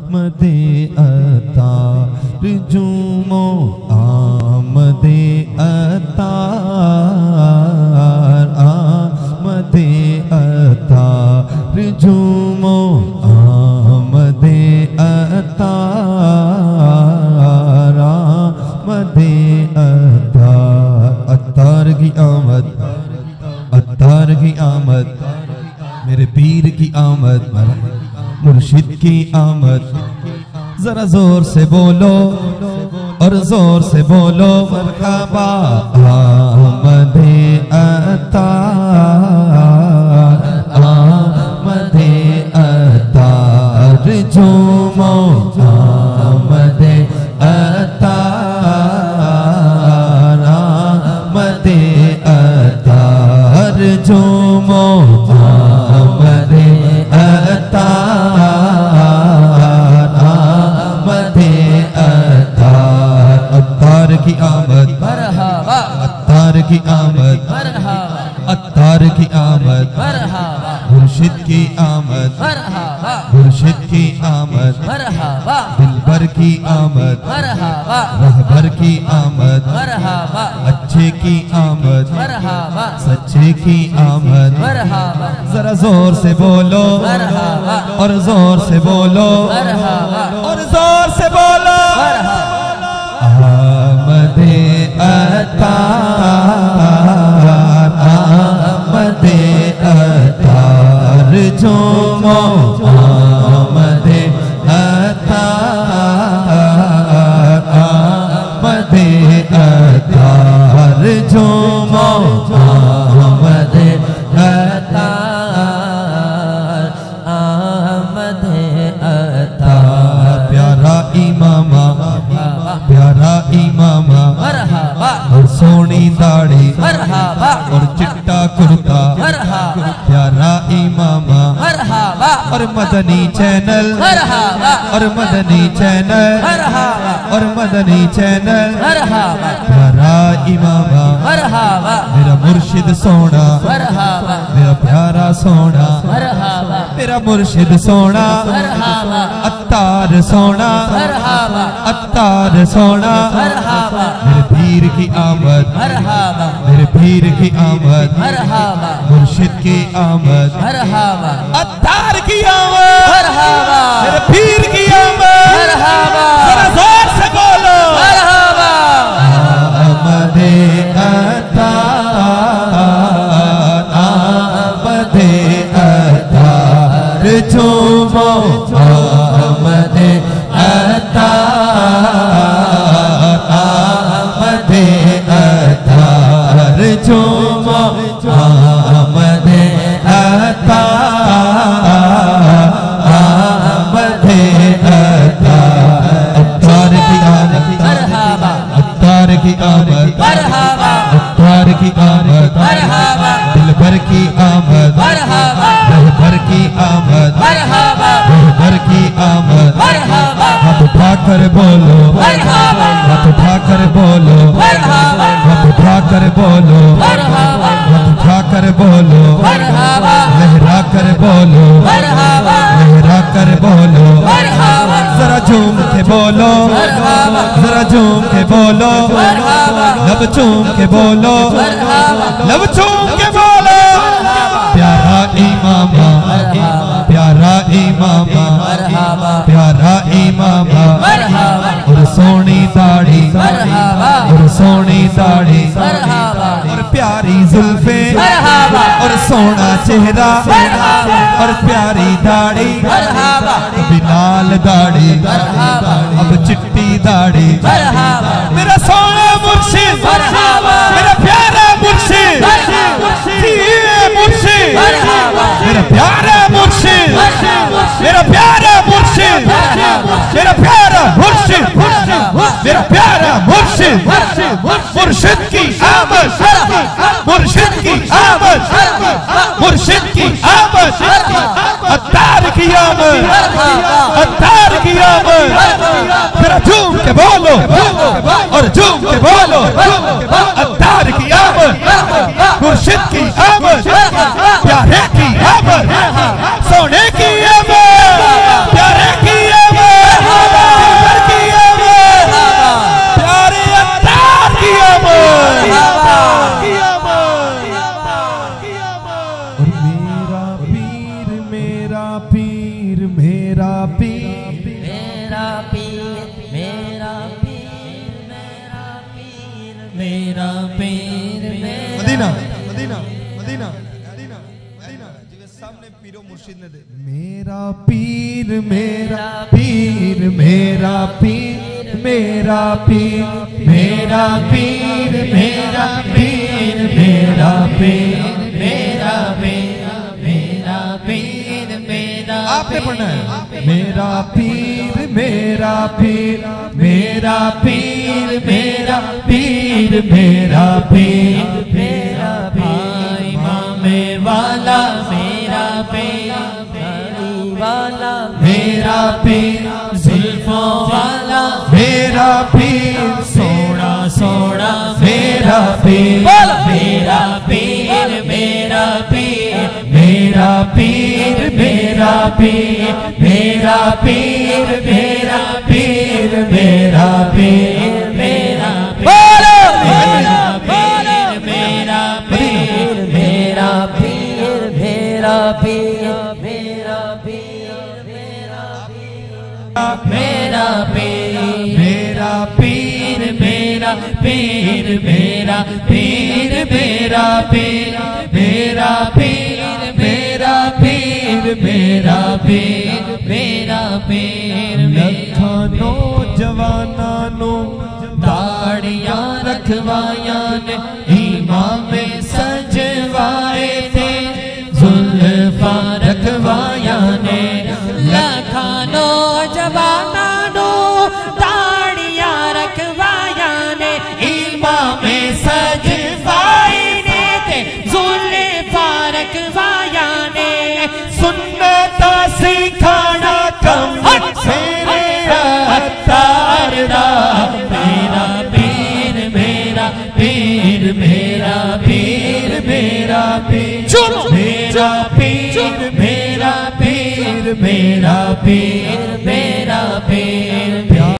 आमदे अतार जुमो आमदे अतार आमदे अतार जुमो आमदे अतार आमदे अतार की आमद अतार की आमद मेरे पीर की आमद मुर्शिद की आमद। जरा जोर से बोलो और जोर से बोलो मरहबा आमदे अतार आमदे अतार जुमो आमदे अतार आमदे अतार जुमो आमदे अतार आमदे अतार। अतार की आमद मरहबा अतार की आमद मरहबा अतार की आमद मरहबा मुर्शिद की आमद मरहबा मुर्शिद की आमद मरहबा दिलबर की आमद मरहबा रहबर की आमद मरहबा अच्छे की आमद मरहबा सच्चे की आमद मरहबा। जरा जोर से बोलो मरहबा और जोर से बोलो मरहबा और जोर से बोलो आमदे अतार आमदे अतार जुमो आमदे अतार आमदे अतार जुमो आमदे अतार आमदे अतार। प्यारा इमामा प्यारा इमामा मरहबा और सोनी दाढ़ी मरहबा और चिट्टा कुर्ता मरहबा प्यारा इमामा मरहबा और मदनी चैनल मरहबा और मदनी चैनल मरहबा और मदनी चैनल मरहबा प्यारा इमामा मरहबा मेरा मुर्शिद सोना मरहबा मेरा प्यारा सोना मरहबा मेरा मुर्शिद सोना मरहबा अत्तार सोना मरहबा अत्तार सोना मरहबा मेरे पीर की आमद मरहबा मेरे पीर की आमद मरहबा मुर्शिद की आमद मरहबा अत्तार की आमद मरहबा मेरे पीर की आमद मरहबा। जरा जोर से बोलो मरहबा आमदे अतार आमदे अतार जुमो आमदे अतार आमदे अतार जुमो आमदे अतार आमदे अतार। अतार की आमद मरहबा अतार की आमद मरहबा अतार की आमद मरहबा दिलबर की आमद मरहबा रहबर की आमद मरहबा रहबर की आमद मरहबा। हाथ उठाकर बोलो मरहबा हाथ उठाकर बोलो मरहबा हाथ उठाकर बोलो मरहबा हाथ उठाकर बोलो मरहबा लहरा कर बोलो मरहबा लहरा कर बोलो मरहबा। जरा झूम के बोलो मरहबा जरा झूम के बोलो मरहबा लब चूम के बोलो मरहबा लब चूम के बोलो प्यारा इमामा प्यारा इमामा प्यारा इमामा और सोनी दाढ़ी और सोनी दाढ़ी और प्यारी जुल्फे और सोना चेहरा और प्यारी दाढ़ी बिलाल दाढ़ी अब चिट्टी दाढ़ी मेरा सोना मुर्शिद मेरा प्यारा मुर्शिद मुर्शिद मेरा प्यारा मुर्शिद मेरा प्यारा मुर्शिद मेरा प्यारा मुर्शिद मेरा प्यारा मुर्शिद मुर्शिद की आमद मुर्शिद की आमद मुर्शिद की आमद अत्तार की आमद अत्तार की आमद। फिर झूम के बोलो और झूम के बोलो अत्तार की आमद मुर्शिद की आमद प्यारे की आमद सोने की आमद प्यारे की आमद मेरा पीर मेरा पीर मेरा पीर मेरा पीर मेरा पीर Medina Medina Medina Medina Medina जिवे सामने पीरो मुर्शिद ने दे मेरा पीर मेरा पीर मेरा पीर मेरा पीर मेरा पीर मेरा पीर मेरा पीर मेरा पीर मेरा पीर मेरा आपने पढ़ना है मेरा पीर मेरा पीर मेरा पीर मेरा पीर मेरा पीर मेरा पीर इमामे वाला मेरा पीर गली वाला मेरा पीर जुल्फों वाला मेरा पीर सोना सोना मेरा पीर मेरा पीर मेरा पीर मेरा पीर मेरा पीर मेरा पीर मेरा पीर मेरा पीर मेरा मेरा पीर मेरा पीर मेरा पीर मेरा पीर मेरा पीर मेरा पीर मेरा पीर मेरा पीर मेरा पीर मेरा पीर मेरा पीर मेरा पीर मेरा पीर लखां नौजवानां नूं दाड़ियां रखवायां ने इमामे सजवाए ने जुल्फां रखवायां ने लखां नौजवानां नूं दाड़ियां रखवायां ने इमामे सजवाए ने ते जुल्फां रखवायां ने सुन्नत सिखाना कम मेरे अत्तार दा मेरा पीर मेरा पीर मेरा पीर मेरा पीर मेरा पीर मेरा पीर मेरा पीर मेरा पीर